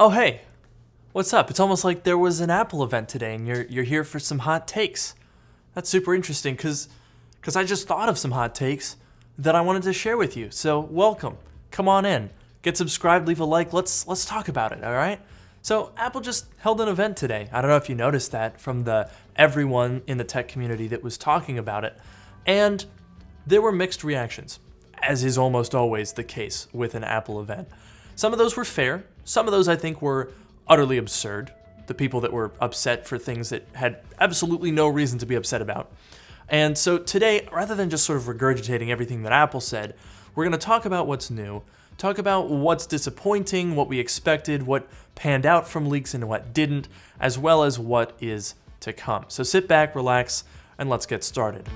Oh hey, what's up? It's almost like there was an Apple event today and you're here for some hot takes. That's super interesting because I just thought of some hot takes that I wanted to share with you. So welcome. Come on in. Get subscribed, leave a like. Let's talk about it, all right? So Apple just held an event today. I don't know if you noticed that from everyone in the tech community that was talking about it. And there were mixed reactions, as is almost always the case with an Apple event. Some of those were fair. Some of those I think were utterly absurd. The people that were upset for things that had absolutely no reason to be upset about. And so today, rather than just sort of regurgitating everything that Apple said, we're going to talk about what's new, talk about what's disappointing, what we expected, what panned out from leaks and what didn't, as well as what is to come. So sit back, relax, and let's get started.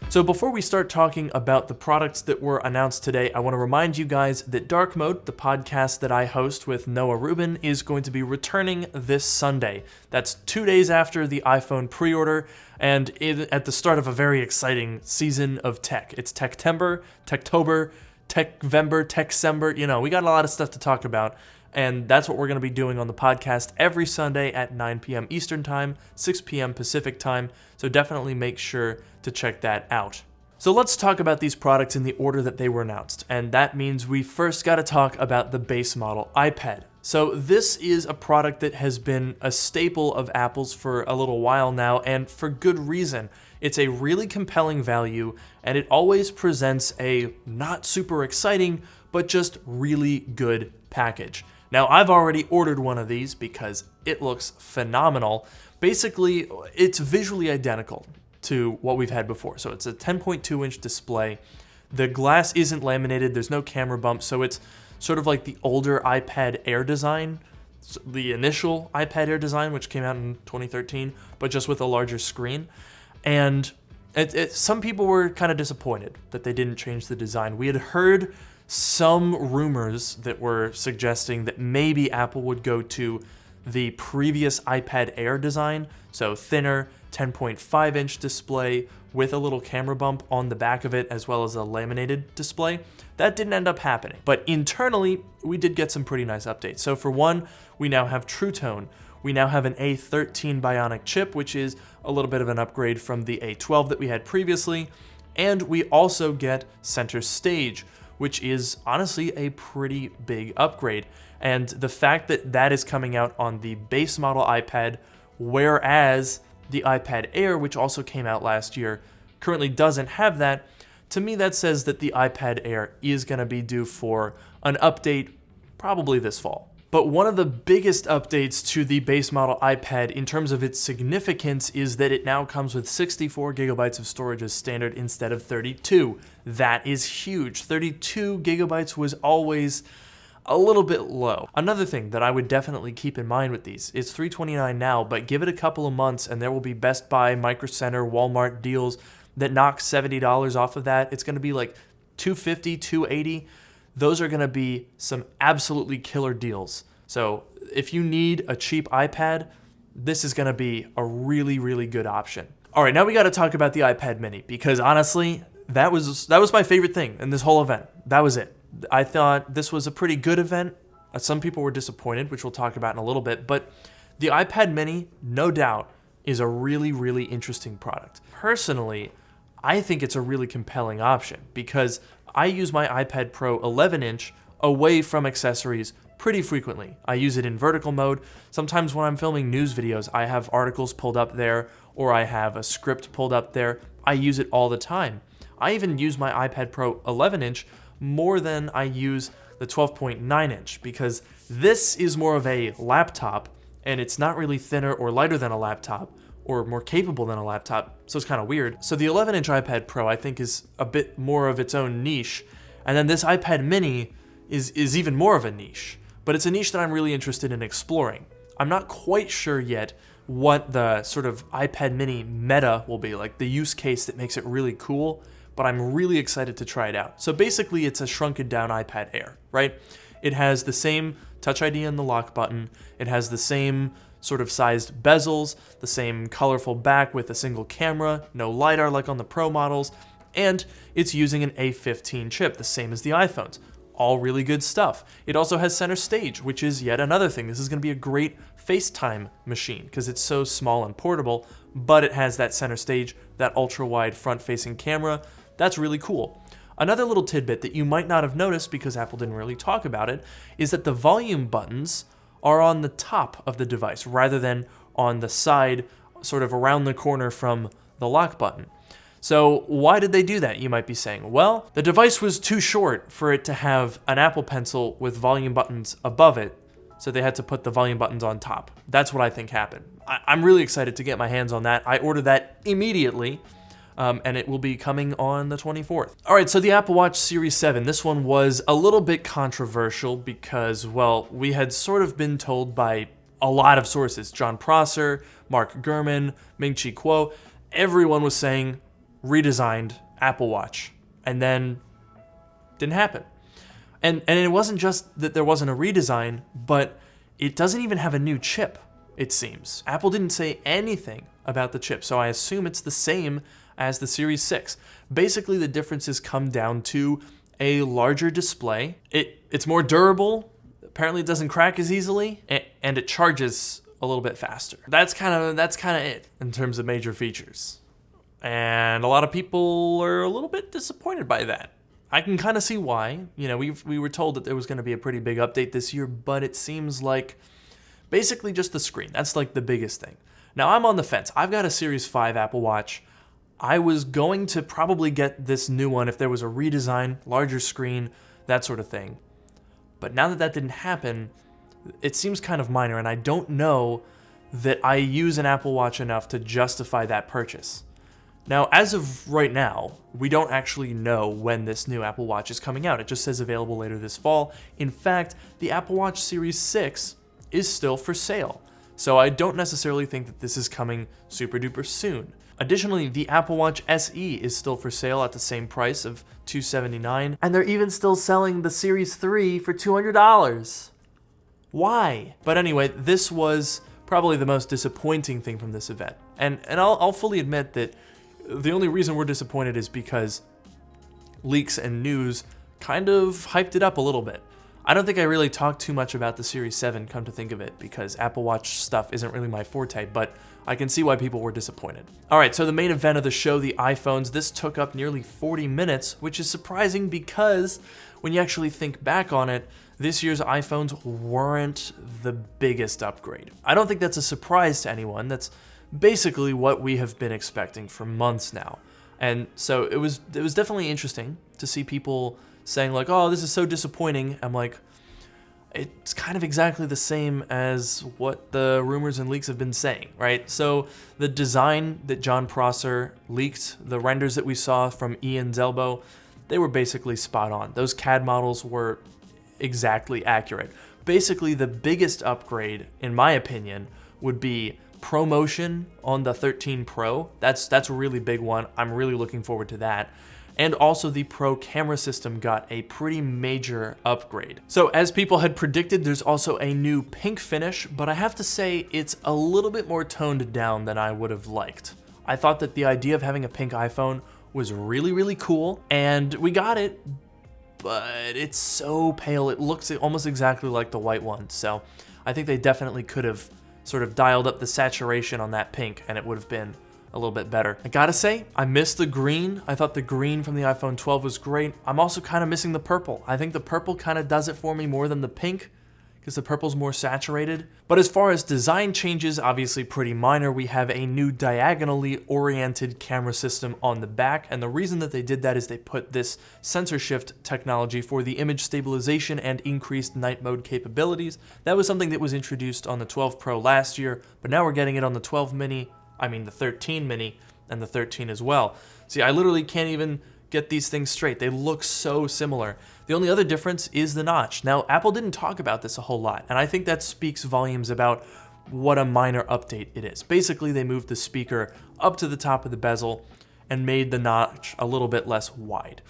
So before we start talking about the products that were announced today, I want to remind you guys that Dark Mode, the podcast that I host with Noah Rubin, is going to be returning this Sunday. That's 2 days after the iPhone pre-order and at the start of a very exciting season of tech. It's Techtember, Techtober, Techvember, Techcember. You know, we got a lot of stuff to talk about. And that's what we're going to be doing on the podcast every Sunday at 9 p.m. Eastern Time, 6 p.m. Pacific Time. So definitely make sure to check that out. So let's talk about these products in the order that they were announced. And that means we first got to talk about the base model iPad. So this is a product that has been a staple of Apple's for a little while now, and for good reason. It's a really compelling value, and it always presents a not super exciting, but just really good package. Now, I've already ordered one of these because it looks phenomenal. Basically, it's visually identical to what we've had before. So it's a 10.2-inch display. The glass isn't laminated. There's no camera bump. So it's sort of like the older iPad Air design, the initial iPad Air design, which came out in 2013, but just with a larger screen. And some people were kind of disappointed that they didn't change the design. We had heard some rumors that were suggesting that maybe Apple would go to the previous iPad Air design, so thinner 10.5-inch display with a little camera bump on the back of it as well as a laminated display. That didn't end up happening. But internally, we did get some pretty nice updates. So for one, we now have True Tone. We now have an A13 Bionic chip, which is a little bit of an upgrade from the A12 that we had previously. And we also get Center Stage, which is honestly a pretty big upgrade. And the fact that that is coming out on the base model iPad, whereas the iPad Air, which also came out last year, currently doesn't have that, to me that says that the iPad Air is going to be due for an update probably this fall. But one of the biggest updates to the base model iPad in terms of its significance is that it now comes with 64 gigabytes of storage as standard instead of 32. That is huge. 32 gigabytes was always a little bit low. Another thing that I would definitely keep in mind with these is $329 now, but give it a couple of months and there will be Best Buy, Micro Center, Walmart deals that knock $70 off of that. It's going to be like $250, $280. Those are going to be some absolutely killer deals. So if you need a cheap iPad, this is going to be a really, really good option. All right, now we got to talk about the iPad mini because honestly, that was my favorite thing in this whole event. That was it. I thought this was a pretty good event. Some people were disappointed, which we'll talk about in a little bit, but the iPad mini, no doubt, is a really, really interesting product. Personally, I think it's a really compelling option because I use my iPad Pro 11-inch away from accessories pretty frequently. I use it in vertical mode. Sometimes when I'm filming news videos, I have articles pulled up there or I have a script pulled up there. I use it all the time. I even use my iPad Pro 11-inch more than I use the 12.9-inch because this is more of a laptop and it's not really thinner or lighter than a laptop or more capable than a laptop, so it's kind of weird. So the 11-inch iPad Pro I think is a bit more of its own niche, and then this iPad mini is even more of a niche, but it's a niche that I'm really interested in exploring. I'm not quite sure yet what the sort of iPad mini meta will be, like the use case that makes it really cool, but I'm really excited to try it out. So basically it's a shrunken down iPad Air, right? It has the same Touch ID and the lock button. It has the same sort of sized bezels, the same colorful back with a single camera, no LiDAR like on the Pro models. And it's using an A15 chip, the same as the iPhones. All really good stuff. It also has center stage, which is yet another thing. This is going to be a great FaceTime machine because it's so small and portable, but it has that center stage, that ultra-wide front-facing camera. That's really cool. Another little tidbit that you might not have noticed because Apple didn't really talk about it is that the volume buttons are on the top of the device rather than on the side, sort of around the corner from the lock button. So why did they do that, you might be saying? Well, the device was too short for it to have an Apple Pencil with volume buttons above it, so they had to put the volume buttons on top. That's what I think happened. I'm really excited to get my hands on that. I ordered that immediately, and it will be coming on the 24th. All right, so the Apple Watch Series 7, this one was a little bit controversial because, well, we had sort of been told by a lot of sources, John Prosser, Mark Gurman, Ming-Chi Kuo, everyone was saying redesigned Apple Watch, and then didn't happen. And it wasn't just that there wasn't a redesign, but it doesn't even have a new chip, it seems. Apple didn't say anything about the chip, so I assume it's the same as the Series 6. Basically, the differences come down to a larger display. It's more durable. Apparently, it doesn't crack as easily, and it charges a little bit faster. That's kind of it in terms of major features. And a lot of people are a little bit disappointed by that. I can kind of see why. You know, we were told that there was going to be a pretty big update this year, but it seems like basically just the screen. That's like the biggest thing. Now, I'm on the fence. I've got a Series 5 Apple Watch. I was going to probably get this new one if there was a redesign, larger screen, that sort of thing. But now that that didn't happen, it seems kind of minor, and I don't know that I use an Apple Watch enough to justify that purchase. Now, as of right now, we don't actually know when this new Apple Watch is coming out. It just says available later this fall. In fact, the Apple Watch Series 6 is still for sale, so I don't necessarily think that this is coming super duper soon. Additionally, the Apple Watch SE is still for sale at the same price of $279, and they're even still selling the Series 3 for $200. Why? But anyway, this was probably the most disappointing thing from this event. And I'll fully admit that the only reason we're disappointed is because leaks and news kind of hyped it up a little bit. I don't think I really talked too much about the Series 7, come to think of it, because Apple Watch stuff isn't really my forte, but I can see why people were disappointed. Alright, so the main event of the show, the iPhones, this took up nearly 40 minutes, which is surprising because when you actually think back on it, this year's iPhones weren't the biggest upgrade. I don't think that's a surprise to anyone. That's basically what we have been expecting for months now. And so it was definitely interesting to see people saying like, oh, this is so disappointing. I'm like, it's kind of exactly the same as what the rumors and leaks have been saying, right? So the design that John Prosser leaked, the renders that we saw from Ian Zelbo, they were basically spot on. Those CAD models were exactly accurate. Basically, the biggest upgrade, in my opinion, would be ProMotion on the 13 Pro. That's a really big one. I'm really looking forward to that. And also the Pro camera system got a pretty major upgrade. So as people had predicted, there's also a new pink finish, but I have to say it's a little bit more toned down than I would have liked. I thought that the idea of having a pink iPhone was really, really cool, and we got it, but it's so pale. It looks almost exactly like the white one. So I think they definitely could have sort of dialed up the saturation on that pink and it would have been a little bit better. I gotta say, I missed the green. I thought the green from the iPhone 12 was great. I'm also kind of missing the purple. I think the purple kind of does it for me more than the pink because the purple's more saturated. But as far as design changes, obviously pretty minor. We have a new diagonally oriented camera system on the back, and the reason that they did that is they put this sensor shift technology for the image stabilization and increased night mode capabilities. That was something that was introduced on the 12 Pro last year, but now we're getting it on the 12 mini, the 13 mini, and the 13 as well. See, I literally can't even get these things straight. They look so similar. The only other difference is the notch. Now, Apple didn't talk about this a whole lot, and I think that speaks volumes about what a minor update it is. Basically, they moved the speaker up to the top of the bezel and made the notch a little bit less wide.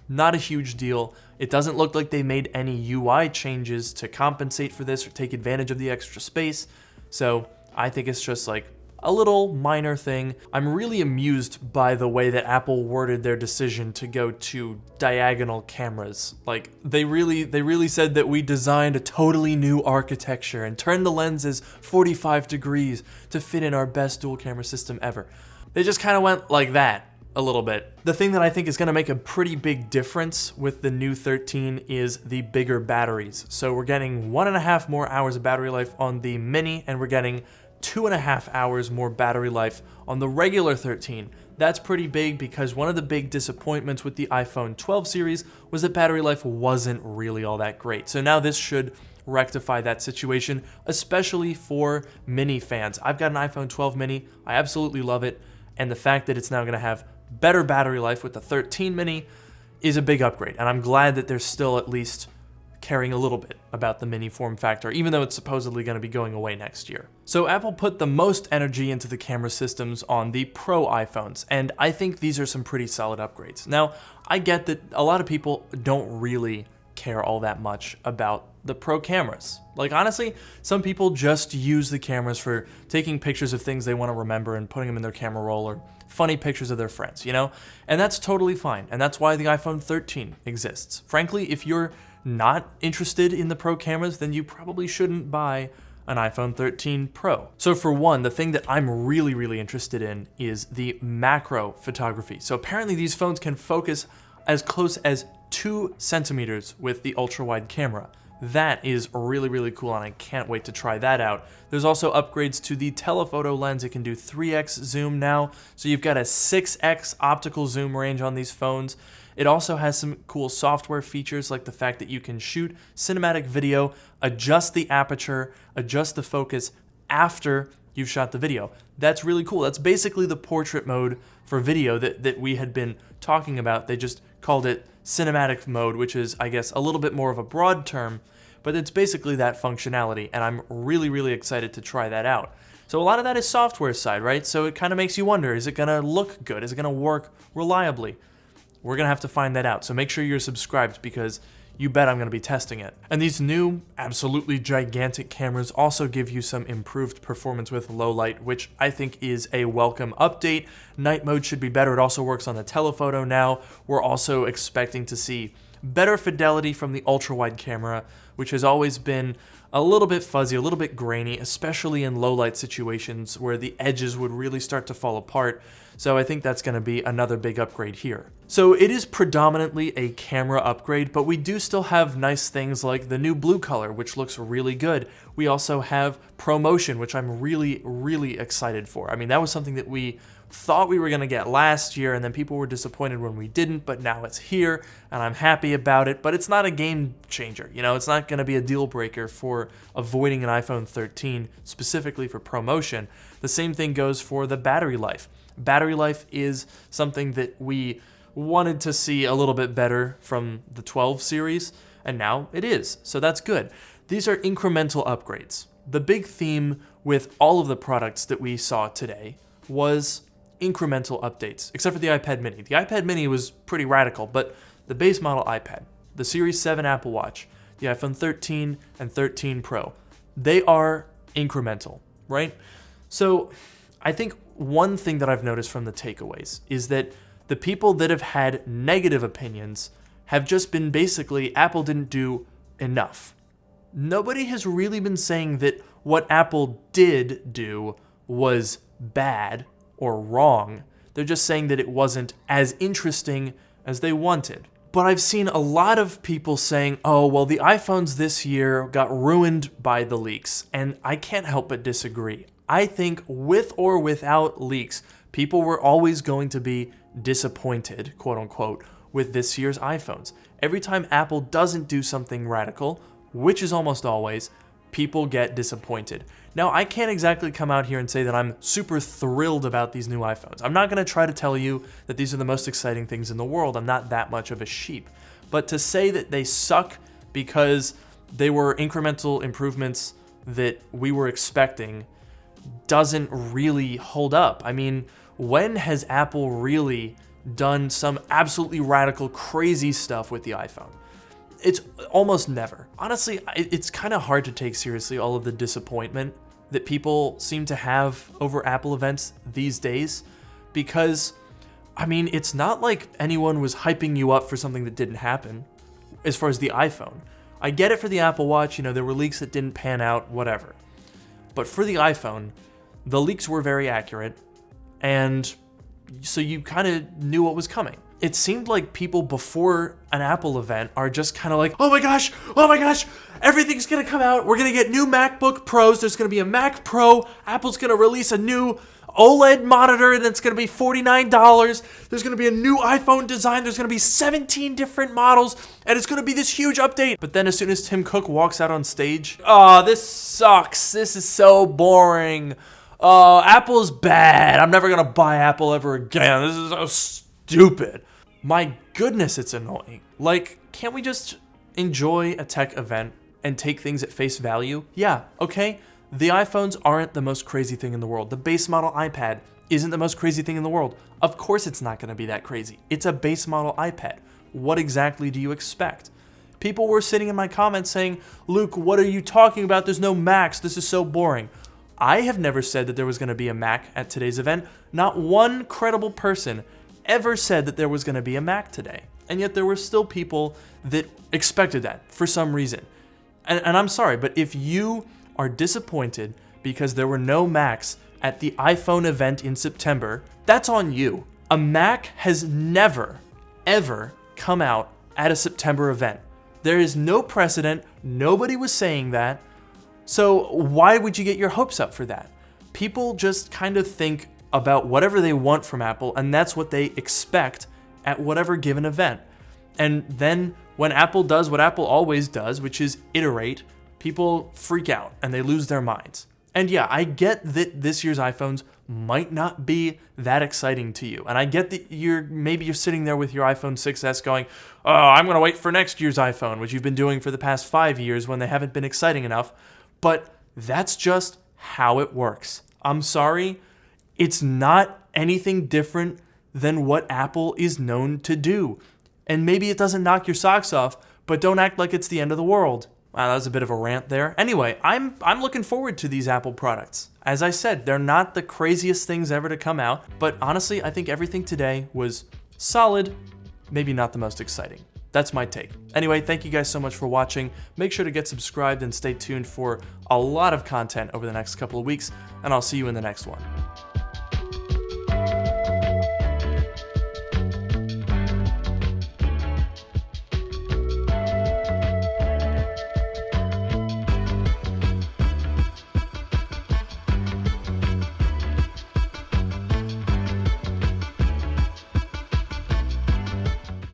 Not a huge deal. It doesn't look like they made any UI changes to compensate for this or take advantage of the extra space, so I think it's just like a little minor thing. I'm really amused by the way that Apple worded their decision to go to diagonal cameras. Like, they really said that we designed a totally new architecture and turned the lenses 45 degrees to fit in our best dual camera system ever. They just kind of went like that a little bit. The thing that I think is going to make a pretty big difference with the new 13 is the bigger batteries. So we're getting 1.5 more hours of battery life on the Mini, and we're getting 2.5 hours more battery life on the regular 13. That's pretty big because one of the big disappointments with the iPhone 12 series was that battery life wasn't really all that great. So now this should rectify that situation, especially for Mini fans. I've got an iPhone 12 Mini. I absolutely love it. And the fact that it's now going to have better battery life with the 13 Mini is a big upgrade. And I'm glad that they're still at least caring a little bit about the Mini form factor, even though it's supposedly going to be going away next year. So Apple put the most energy into the camera systems on the Pro iPhones, and I think these are some pretty solid upgrades. Now, I get that a lot of people don't really care all that much about the Pro cameras. Like, honestly, some people just use the cameras for taking pictures of things they want to remember and putting them in their camera roll, or funny pictures of their friends, you know? And that's totally fine, and that's why the iPhone 13 exists. Frankly, if you're not interested in the Pro cameras, then you probably shouldn't buy an iPhone 13 Pro. So for one, the thing that I'm really interested in is the macro photography. So apparently these phones can focus as close as 2 centimeters with the ultra-wide camera. That is really cool, and I can't wait to try that out. There's also upgrades to the telephoto lens. It can do 3x zoom now, so you've got a 6x optical zoom range on these phones. It also has some cool software features, like the fact that you can shoot cinematic video, adjust the aperture, adjust the focus after you've shot the video. That's really cool. That's basically the portrait mode for video that we had been talking about. They just called it cinematic mode, which is, I guess, a little bit more of a broad term, but it's basically that functionality, and I'm really excited to try that out. So a lot of that is software side, right? So it kind of makes you wonder, is it gonna look good? Is it gonna work reliably? We're gonna have to find that out, so make sure you're subscribed because you bet I'm gonna be testing it. And these new, absolutely gigantic cameras also give you some improved performance with low light, which I think is a welcome update. Night mode should be better. It also works on the telephoto now. We're also expecting to see better fidelity from the ultra-wide camera, which has always been a little bit fuzzy, a little bit grainy, especially in low light situations where the edges would really start to fall apart. So I think that's going to be another big upgrade here. So it is predominantly a camera upgrade, but we do still have nice things like the new blue color, which looks really good. We also have ProMotion, which I'm really excited for. I mean, that was something that we thought we were going to get last year, and then people were disappointed when we didn't, but now it's here, and I'm happy about it. But it's not a game changer, you know, it's not going to be a deal breaker for avoiding an iPhone 13, specifically for ProMotion. The same thing goes for the battery life. Battery life is something that we wanted to see a little bit better from the 12 series, and now it is, so that's good. These are incremental upgrades. The big theme with all of the products that we saw today was incremental updates, except for the iPad mini. The iPad mini was pretty radical, but the base model iPad, the Series 7 Apple Watch, the iPhone 13 and 13 Pro, they are incremental, right? So I think one thing that I've noticed from the takeaways is that the people that have had negative opinions have just been basically, Apple didn't do enough. Nobody has really been saying that what Apple did do was bad or wrong. They're just saying that it wasn't as interesting as they wanted. But I've seen a lot of people saying, oh, well, the iPhones this year got ruined by the leaks, and I can't help but disagree. I think with or without leaks, people were always going to be disappointed, quote unquote, with this year's iPhones. Every time Apple doesn't do something radical, which is almost always, people get disappointed. Now, I can't exactly come out here and say that I'm super thrilled about these new iPhones. I'm not going to try to tell you that these are the most exciting things in the world. I'm not that much of a sheep. But to say that they suck because they were incremental improvements that we were expecting doesn't really hold up. I mean, when has Apple really done some absolutely radical, crazy stuff with the iPhone? It's almost never. Honestly, it's kind of hard to take seriously all of the disappointment that people seem to have over Apple events these days, because, I mean, it's not like anyone was hyping you up for something that didn't happen as far as the iPhone. I get it for the Apple Watch, there were leaks that didn't pan out, whatever. But for the iPhone, the leaks were very accurate, and so you kind of knew what was coming. It seemed like people before an Apple event are just kind of like, oh my gosh, everything's gonna come out. We're gonna get new MacBook Pros. There's gonna be a Mac Pro. Apple's gonna release a new OLED monitor, and it's gonna be $49. There's gonna be a new iPhone design. There's gonna be 17 different models, and it's gonna be this huge update. But then as soon as Tim Cook walks out on stage, oh, this sucks. This is so boring. Apple's bad. I'm never gonna buy Apple ever again. This is so stupid. My goodness, it's annoying. Like, can't we just enjoy a tech event and take things at face value? Yeah, okay, the iPhones aren't the most crazy thing in the world. The base model iPad isn't the most crazy thing in the world. Of course it's not gonna be that crazy. It's a base model iPad. What exactly do you expect? People were sitting in my comments saying, Luke, what are you talking about? There's no Macs. This is so boring. I have never said that there was gonna be a Mac at today's event. Not one credible person ever said that there was going to be a Mac today. And yet there were still people that expected that for some reason. And I'm sorry, but if you are disappointed because there were no Macs at the iPhone event in September, that's on you. A Mac has never, ever come out at a September event. There is no precedent. Nobody was saying that. So why would you get your hopes up for that? People just kind of think about whatever they want from Apple, and that's what they expect at whatever given event. And then when Apple does what Apple always does, which is iterate, people freak out and they lose their minds. And yeah, I get that this year's iPhones might not be that exciting to you. And I get that maybe you're sitting there with your iPhone 6S going, oh, I'm gonna wait for next year's iPhone, which you've been doing for the past 5 years when they haven't been exciting enough. But that's just how it works. I'm sorry. It's not anything different than what Apple is known to do. And maybe it doesn't knock your socks off, but don't act like it's the end of the world. Wow, that was a bit of a rant there. Anyway, I'm looking forward to these Apple products. As I said, they're not the craziest things ever to come out, but honestly, I think everything today was solid, maybe not the most exciting. That's my take. Anyway, thank you guys so much for watching. Make sure to get subscribed and stay tuned for a lot of content over the next couple of weeks, and I'll see you in the next one.